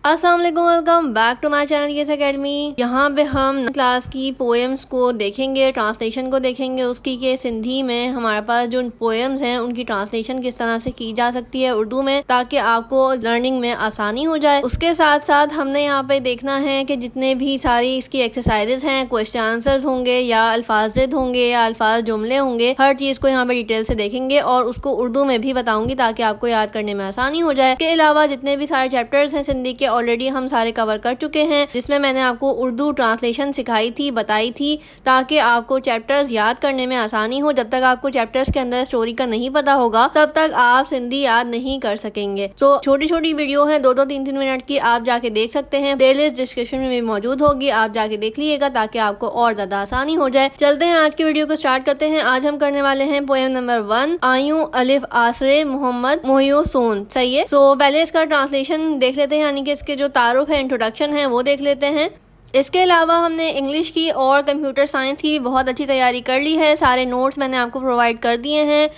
अस्सलाम वालेकुम, welcome back to my channel Yes Academy. यहाँ पे हम क्लास की पोएम्स को देखेंगे, ट्रांसलेशन को देखेंगे उसकी कि सिंधी में हमारे पास जो पोएम्स हैं उनकी ट्रांसलेशन किस तरह से की जा सकती है उर्दू में, ताकि आपको लर्निंग में आसानी हो जाए। उसके साथ साथ हमने यहाँ पे देखना है कि जितने भी सारी इसकी एक्सरसाइजेज हैं, क्वेश्चन आंसर्स होंगे या अल्फाजिद होंगे या अल्फाज जुमले होंगे, हर चीज़ को यहाँ पे डिटेल से देखेंगे और उसको उर्दू में भी बताऊंगी ताकि आपको याद करने में आसानी हो जाए। इसके अलावा जितने भी सारे चैप्टर्स हैं सिंधी के ऑलरेडी हम सारे कवर कर चुके हैं, जिसमें मैंने आपको उर्दू ट्रांसलेशन सिखाई थी, बताई थी, ताकि आपको चैप्टर्स याद करने में आसानी हो। जब तक आपको चैप्टर्स के अंदर स्टोरी का नहीं पता होगा तब तक आप सिंधी याद नहीं कर सकेंगे। तो छोटी छोटी वीडियो है 2-2, 3-3 मिनट की, आप जाके देख सकते हैं। प्लेलिस्ट डिस्क्रिप्शन में भी मौजूद होगी, आप जाके देख लीजिएगा ताकि आपको और ज्यादा आसानी हो जाए। चलते हैं आज की वीडियो को स्टार्ट करते हैं। आज हम करने वाले हैं पोएम नंबर 1, आयूं अलिफ आसरे मोहम्मद मोहियो सोन। सही है। सो पहले इसका ट्रांसलेशन देख लेते हैं, यानी कि इसके जो तारुफ है, इंट्रोडक्शन है, वो देख लेते हैं। इसके अलावा हमने इंग्लिश की और कंप्यूटर साइंस की भी बहुत अच्छी तैयारी कर ली है। सारे नोट्स मैंने आपको प्रोवाइड कर दिए हैं,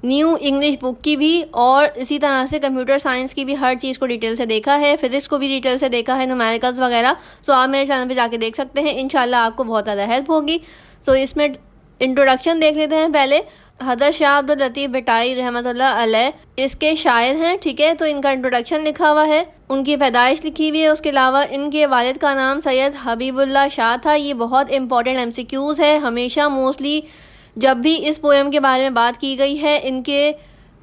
न्यू इंग्लिश बुक की भी, और इसी तरह से कंप्यूटर साइंस की भी हर चीज़ को डिटेल से देखा है, फिजिक्स को भी डिटेल से देखा है, न्यूमेरिकल्स वगैरह। सो आप मेरे चैनल पे जाके देख सकते हैं, इंशाल्लाह आपको बहुत ज़्यादा हेल्प होगी। सो इसमें इंट्रोडक्शन देख लेते हैं पहले। हज़रत शाह अब्दुल लतीफ़ भटाई रहमतुल्लाह अलैह इसके शायर हैं, ठीक है। तो इनका इंट्रोडक्शन लिखा हुआ है, उनकी पैदाइश लिखी हुई है। उसके अलावा इनके वालिद का नाम सैयद हबीबुल्लाह शाह था। ये बहुत इंपॉर्टेंट MCQs है। हमेशा मोस्टली जब भी इस पोएम के बारे में बात की गई है, इनके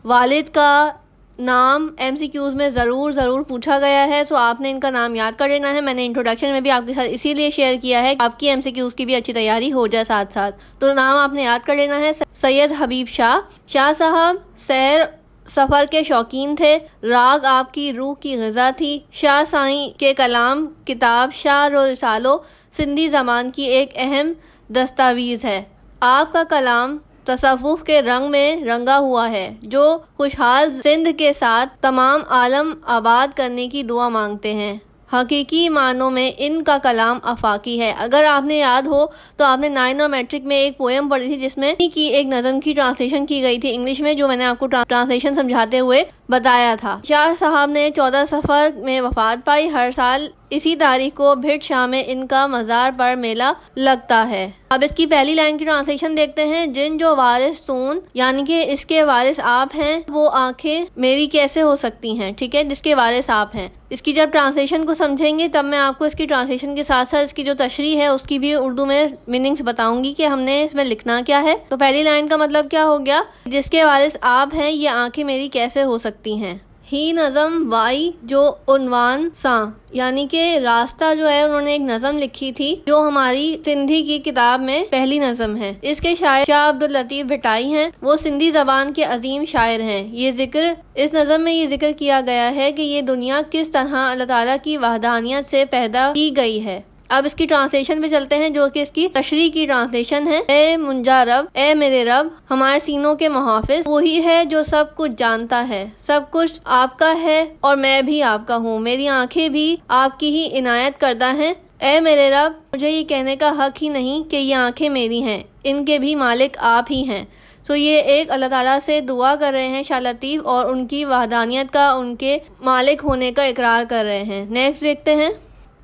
वालिद का नाम MCQs में ज़रूर पूछा गया है। सो आपने इनका नाम याद कर लेना है। मैंने इंट्रोडक्शन में भी आपके साथ इसीलिए शेयर किया है कि आपकी MCQs की भी अच्छी तैयारी हो जाए साथ साथ। तो नाम आपने याद कर लेना है, सैयद हबीब शाह। शाह साहब सैर सफ़र के शौकीन थे, राग आपकी रूह की ग़िज़ा थी। शाह साईं के कलाम किताब शार और रिसालो सिंधी ज़बान की एक अहम दस्तावीज़ है। आपका कलाम तसव्वुफ़ के रंग में रंगा हुआ है, जो खुशहाल सिंध के साथ तमाम आलम आबाद करने की दुआ मांगते हैं। हकीकी मानों में इनका कलाम आफाकी है। अगर आपने याद हो तो आपने 9 और मैट्रिक में एक पोएम पढ़ी थी जिसमें की एक नज़म की ट्रांसलेशन की गई थी इंग्लिश में, जो मैंने आपको ट्रांसलेशन समझाते हुए बताया था। शाह साहब ने 14 सफ़र में वफात पाई। हर साल इसी तारीख को भिट शाह में इनका मज़ार पर मेला लगता है। अब इसकी पहली लाइन की ट्रांसलेशन देखते हैं। जिन जो वारिस तून, यानी कि इसके वारिस आप हैं, वो आंखें मेरी कैसे हो सकती हैं, ठीक है, जिसके वारिस आप हैं। इसकी जब ट्रांसलेशन को समझेंगे तब मैं आपको इसकी ट्रांसलेशन के साथ साथ इसकी जो तशरीह है उसकी भी उर्दू में मीनिंग्स बताऊंगी कि हमने इसमें लिखना क्या है। तो पहली लाइन का मतलब क्या हो गया, जिसके वारिस आप हैं, ये आंखें मेरी कैसे हो सकती हैं। ही नज़म वाई जो उन्वान सा, यानी कि रास्ता जो है उन्होंने एक नज़म लिखी थी जो हमारी सिंधी की किताब में पहली नज़म है। इसके शायर शाह अब्दुल लतीफ़ भटाई हैं, वो सिंधी ज़बान के अजीम शायर हैं। ये जिक्र इस नज़म में ये जिक्र किया गया है कि ये दुनिया किस तरह अल्लाह ताला की वहदानियत से पैदा की गई है। अब इसकी ट्रांसलेशन पे चलते हैं, जो कि इसकी तशरीह की ट्रांसलेशन है। ए मुंजा रब, ए मेरे रब, हमारे सीनों के मुहाफिज, वही है जो सब कुछ जानता है। सब कुछ आपका है और मैं भी आपका हूँ, मेरी आंखें भी आपकी ही इनायत करदा हैं। ए मेरे रब, मुझे ये कहने का हक ही नहीं कि ये आंखें मेरी हैं, इनके भी मालिक आप ही हैं। तो ये एक अल्लाह ताला से दुआ कर रहे हैं शाह लतीफ़, और उनकी वहदानियत का, उनके मालिक होने का इकरार कर रहे हैं। नेक्स्ट देखते हैं।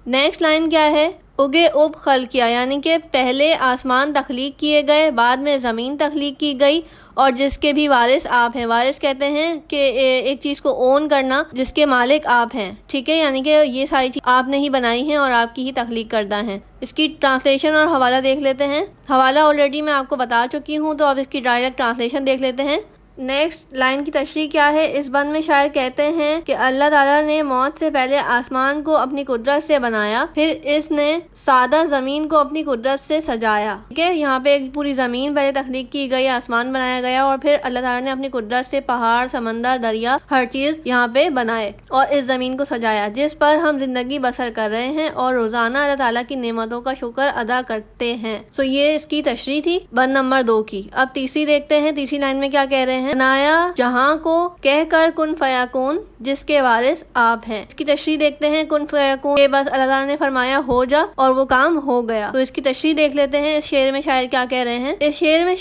नेक्स्ट लाइन क्या है, उगे उब खल किया, यानी कि पहले आसमान तख्लीक किए गए, बाद में ज़मीन तख्लीक की गई, और जिसके भी वारिस आप हैं। वारिस कहते हैं कि एक चीज़ को ओन करना, जिसके मालिक आप हैं, ठीक है, यानी कि ये सारी चीज़ आपने ही बनाई हैं और आपकी ही तख्लीक करदा हैं। इसकी ट्रांसलेशन और हवाला देख लेते हैं। हवाला ऑलरेडी मैं आपको बता चुकी हूँ, तो अब इसकी डायरेक्ट ट्रांसलेशन देख लेते हैं। नेक्स्ट लाइन की तशरीह क्या है, इस बंद में शायर कहते हैं कि अल्लाह ताला ने मौत से पहले आसमान को अपनी कुदरत से बनाया, फिर इसने सादा ज़मीन को अपनी कुदरत से सजाया, ठीक है। यहाँ पे एक पूरी ज़मीन पहले तख्लीक की गई, आसमान बनाया गया, और फिर अल्लाह ताला ने अपनी कुदरत से पहाड़, समंदर, दरिया, हर चीज़ यहाँ पे बनाए और इस ज़मीन को सजाया, जिस पर हम जिंदगी बसर कर रहे हैं और रोज़ाना अल्लाह ताला की नेमतों का शुक्र अदा करते हैं। सो ये इसकी तशरीह थी बंद नंबर 2 की। अब तीसरी देखते हैं। तीसरी लाइन में क्या कह रहे हैं, ہیں بنایا جہاں کو کہہ کر کن فیکون جس کے وارث آپ ہیں. اس کی تشریح دیکھتے ہیں. کن فیکون کہ بس اللہ تعالیٰ نے فرمایا ہو جا اور وہ کام ہو گیا. تو اس کی تشریح دیکھ لیتے ہیں. اس شعر میں شاعر کیا کہہ رہے ہیں. اس شعر میں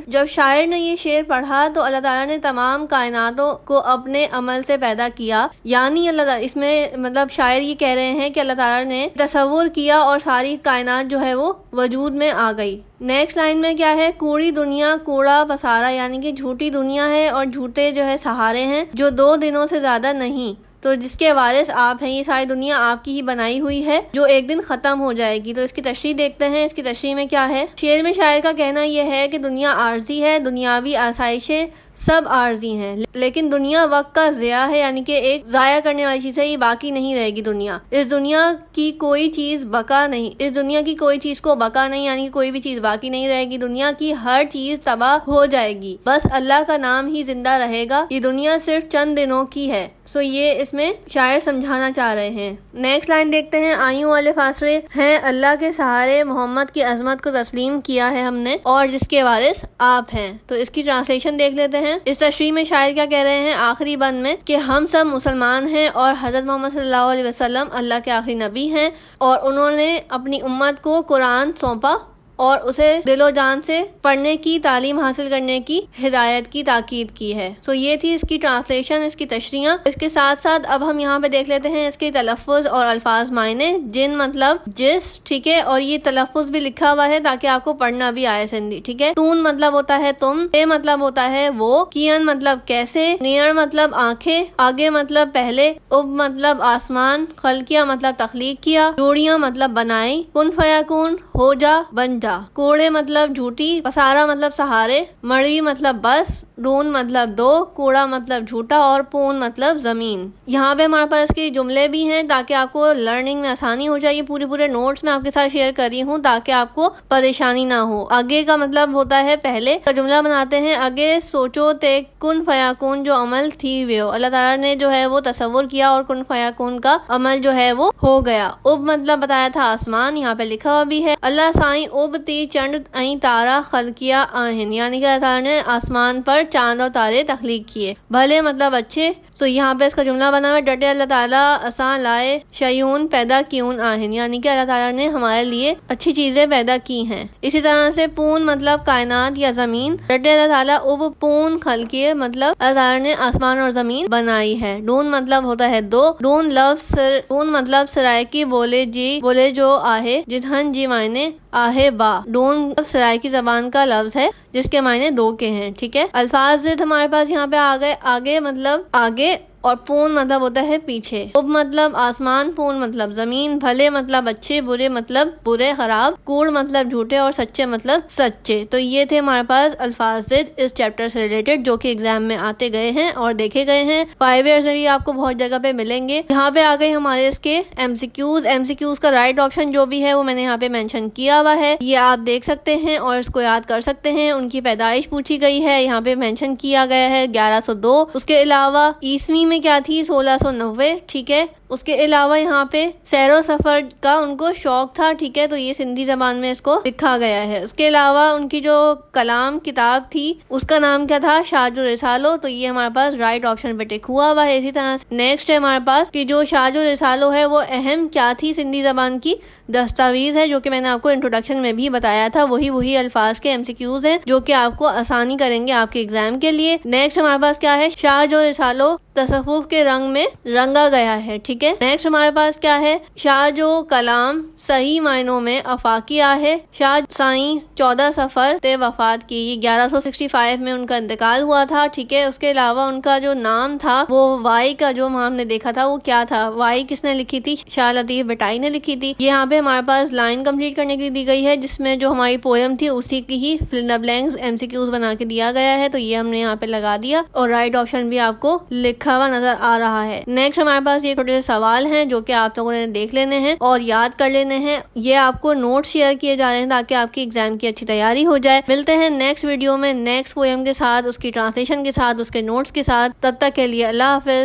جب شاعر نے یہ شعر پڑھا تو اللہ تعالیٰ نے تمام کائناتوں کو اپنے عمل سے پیدا کیا. یعنی اللہ تعالیٰ اس میں مطلب شاعر یہ کہہ رہے ہیں کہ اللہ تعالیٰ نے تصور کیا اور ساری کائنات جو ہے وہ وجود میں آ گئی. نیکسٹ لائن میں کیا ہے. کوڑی دنیا کوڑا پسارا یعنی کہ جھوٹی دنیا ہے اور جھوٹے جو ہے سہارے ہیں جو 2 دنوں سے زیادہ نہیں تو جس کے وارث آپ ہیں. یہ ساری دنیا آپ کی ہی بنائی ہوئی ہے جو ایک دن ختم ہو جائے گی. تو اس کی تشریح دیکھتے ہیں. اس کی تشریح میں کیا ہے. شعر میں شاعر کا کہنا یہ ہے کہ دنیا عارضی ہے. دنیاوی آسائشیں سب عارضی ہیں لیکن دنیا وقت کا ضیاع ہے یعنی کہ ایک ضائع کرنے والی چیز ہے. یہ باقی نہیں رہے گی دنیا. اس دنیا کی کوئی چیز بقا نہیں. اس دنیا کی کوئی چیز کو بقا نہیں یعنی کوئی بھی چیز باقی نہیں رہے گی. دنیا کی ہر چیز تباہ ہو جائے گی. بس اللہ کا نام ہی زندہ رہے گا. یہ دنیا صرف چند دنوں کی ہے. سو یہ اس میں شاعر سمجھانا چاہ رہے ہیں. نیکسٹ لائن دیکھتے ہیں. آئیوں والے فاصلے ہیں اللہ کے سہارے محمد کی عظمت کو تسلیم کیا ہے ہم نے اور جس کے وارث آپ ہیں. تو اس کی ٹرانسلیشن دیکھ لیتے ہیں. اس تشریح میں شاعر کیا کہہ رہے ہیں آخری بند میں کہ ہم سب مسلمان ہیں اور حضرت محمد صلی اللہ علیہ وسلم اللہ کے آخری نبی ہیں اور انہوں نے اپنی امت کو قرآن سونپا اور اسے دل و جان سے پڑھنے کی تعلیم حاصل کرنے کی ہدایت کی تاکید کی ہے. سو یہ تھی اس کی ٹرانسلیشن, اس کی تشریح. اس کے ساتھ ساتھ اب ہم یہاں پہ دیکھ لیتے ہیں اس کے تلفظ اور الفاظ معنی. جن مطلب جس, ٹھیک ہے, اور یہ تلفظ بھی لکھا ہوا ہے تاکہ آپ کو پڑھنا بھی آئے سندھی, ٹھیک ہے. تون مطلب ہوتا ہے تم, تے مطلب ہوتا ہے وہ, کین مطلب کیسے, نیڑ مطلب آنکھیں, آگے مطلب پہلے, اب مطلب آسمان, خلقیہ مطلب تخلیق کیا, جوڑیاں مطلب بنائی, کن فیکون ہو جا بن جا, کوڑے مطلب جھوٹی, پسارا مطلب سہارے, مڑوی مطلب بس, ڈون مطلب 2, کوڑا مطلب جھوٹا اور پون مطلب زمین. یہاں پہ ہمارے پاس کے جملے بھی ہیں تاکہ آپ کو لرننگ میں آسانی ہو جائے. پورے نوٹس میں آپ کے ساتھ شیئر کر رہی ہوں تاکہ آپ کو پریشانی نہ ہو. آگے کا مطلب ہوتا ہے پہلے کا جملہ بناتے ہیں. آگے سوچو تے کن فیکون جو عمل تھی ویو, اللہ تعالیٰ نے جو ہے وہ تصور کیا اور کن فیکون کا عمل جو ہے وہ ہو گیا. اب مطلب بتایا تھا آسمان, یہاں پہ لکھا ہوا بھی ہے. اللہ سائیں اب تی چند این تارا خلقیا آہن یعنی کہ اللہ تعالیٰ نے آسمان پر چاند اور تارے تخلیق کیے. بھلے مطلب اچھے. تو یہاں پہ اس کا جملہ بنا ہوا ڈٹے اللہ تعالیٰ آسان لائے شیون پیدا کیون آہن یعنی کہ اللہ تعالیٰ نے ہمارے لیے اچھی چیزیں پیدا کی ہیں. اسی طرح سے پون مطلب کائنات یا زمین. ڈٹے اللہ تعالیٰ اب پون خلقیے مطلب اللہ تعالیٰ نے آسمان اور زمین بنائی ہے. ڈون مطلب ہوتا ہے 2. ڈون مطلب سرائکی بولے جو آہے جدھن جی معنی آہے با. ڈون مطلب سرائکی زبان کا لفظ ہے جس کے معنی 2 کے ہیں, ٹھیک ہے. الفاظ ہمارے پاس یہاں پہ آ گئے. آگے مطلب آگے اور پون مطلب ہوتا ہے پیچھے. اب مطلب آسمان, پون مطلب زمین, بھلے مطلب اچھے, برے مطلب برے خراب, کوڑ مطلب جھوٹے اور سچے مطلب سچے. تو یہ تھے ہمارے پاس الفاظ اس چیپٹر سے ریلیٹڈ جو کہ ایگزام میں آتے گئے ہیں اور دیکھے گئے ہیں. 5 ایئرز میں بھی آپ کو بہت جگہ پہ ملیں گے. یہاں پہ آ گئے ہمارے اس کے MCQs کا رائٹ آپشن جو بھی ہے وہ میں نے یہاں پہ مینشن کیا ہوا ہے. یہ آپ دیکھ سکتے ہیں اور اس کو یاد کر سکتے ہیں. ان کی پیدائش پوچھی گئی ہے, یہاں پہ مینشن کیا گیا ہے 1102. اس کے علاوہ عیسوی میں کیا تھی 1690, ٹھیک ہے. اس کے علاوہ یہاں پہ سیر و سفر کا ان کو شوق تھا, ٹھیک ہے. تو یہ سندھی زبان میں اس کو لکھا گیا ہے. اس کے علاوہ ان کی جو کلام کتاب تھی اس کا نام کیا تھا شاج و رسالو. تو یہ ہمارے پاس رائٹ آپشن پہ ٹک ہوا ہوا ہے. اسی طرح نیکسٹ ہے ہمارے پاس کہ جو شاج و رسالو ہے وہ اہم کیا تھی سندھی زبان کی دستاویز ہے جو کہ میں نے آپ کو انٹروڈکشن میں بھی بتایا تھا. وہی الفاظ کے MCQs ہیں جو کہ آپ کو آسانی کریں گے آپ کے ایگزام کے لیے. نیکسٹ ہمارے پاس کیا ہے شاج و رسالو تصوف کے رنگ میں رنگا گیا ہے, ٹھیک ہے. نیکسٹ ہمارے پاس کیا ہے شاہ جو کلام صحیح معنوں میں افاقیہ ہے. شاہ سائیں 14 صفر تے وفات کی, 1165 میں ان کا انتقال ہوا تھا, ٹھیک ہے. اس کے علاوہ ان کا جو نام تھا وہ وائی کا جو ہم نے دیکھا تھا وہ کیا تھا, وائی کس نے لکھی تھی شاہ لطیف بٹائی نے لکھی تھی. یہاں پہ ہمارے پاس لائن کمپلیٹ کرنے کے لیے دی گئی ہے جس میں جو ہماری پوئم تھی اسی کی ہی فل ان دا بلینکس MCQs بنا کے دیا گیا ہے. تو یہ ہم نے یہاں پہ لگا دیا اور رائٹ آپشن بھی آپ کو لکھا ہوا نظر آ رہا ہے. نیکسٹ ہمارے پاس یہ چھوٹے سے سوال ہیں جو کہ آپ لوگوں نے دیکھ لینے ہیں اور یاد کر لینے ہیں. یہ آپ کو نوٹ شیئر کیے جا رہے ہیں تاکہ آپ کی ایگزام کی اچھی تیاری ہو جائے. ملتے ہیں نیکسٹ ویڈیو میں نیکسٹ پوئم کے ساتھ, اس کی ٹرانسلیشن کے ساتھ, اس کے نوٹس کے ساتھ. تب تک کے لیے اللہ حافظ.